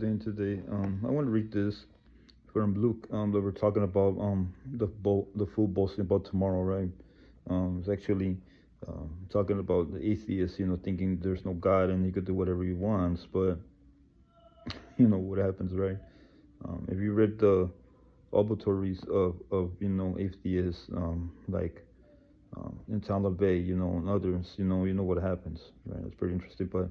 Today, I want to read this from Luke. That we're talking about the fool boasting about tomorrow, right? It's actually talking about the atheist, thinking there's no God and he could do whatever he wants, but you know what happens, right? If you read the obituaries of atheists, like in Tampa Bay, and others, you know what happens, right? It's pretty interesting, but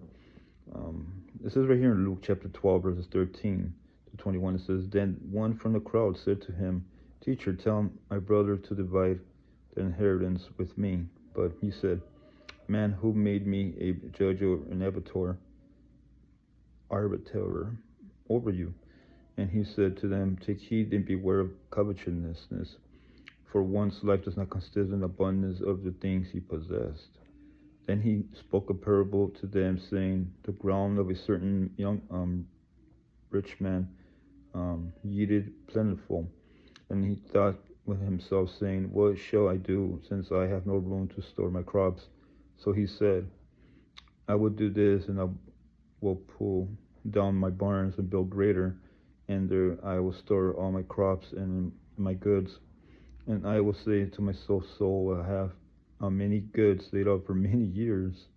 it says right here in Luke chapter 12, verses 13 to 21, it says, Then one from the crowd said to him, Teacher, tell my brother to divide the inheritance with me. But he said, Man, who made me a judge or an arbiter over you? And he said to them, Take heed and beware of covetousness, for one's life does not consist in abundance of the things he possessed. Then he spoke a parable to them, saying, The ground of a certain young rich man yielded plentiful. And he thought with himself, saying, What shall I do, since I have no room to store my crops? So he said, I will do this, and I will pull down my barns and build greater, and there I will store all my crops and my goods. And I will say to my soul, I have many goods laid up for many years.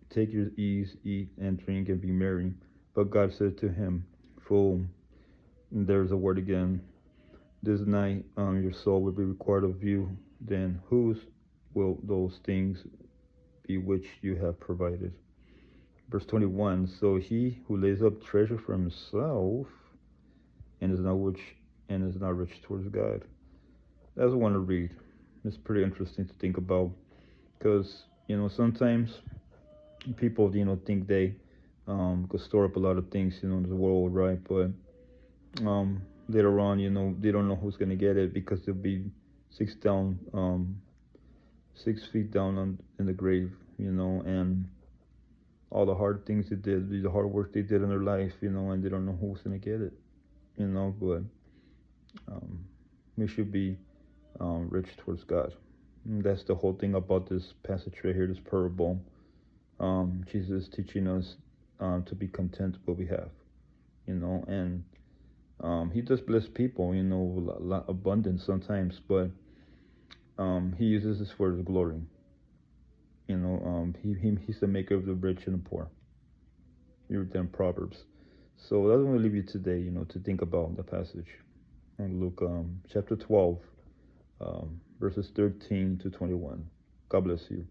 Take your ease, eat and drink, and be merry. But God said to him, Fool, and there's a word again, this night your soul will be required of you. Then whose will those things be which you have provided? Verse 21, So he who lays up treasure for himself and is not rich towards God. That's what I want to read. It's pretty interesting to think about, because sometimes people think they could store up a lot of things in the world, right? But later on, they don't know who's gonna get it, because they'll be 6 feet down in the grave, and all the hard things they did, the hard work they did in their life, and they don't know who's gonna get it, but we should be rich towards God. And that's the whole thing about this passage right here, this parable. Jesus is teaching us to be content with what we have, and he does bless people, abundance sometimes, but he uses this for his glory. He's the maker of the rich and the poor. You read that in Proverbs. So that's what I'm going to leave you today, to think about the passage in Luke chapter 12, verses 13 to 21. God bless you.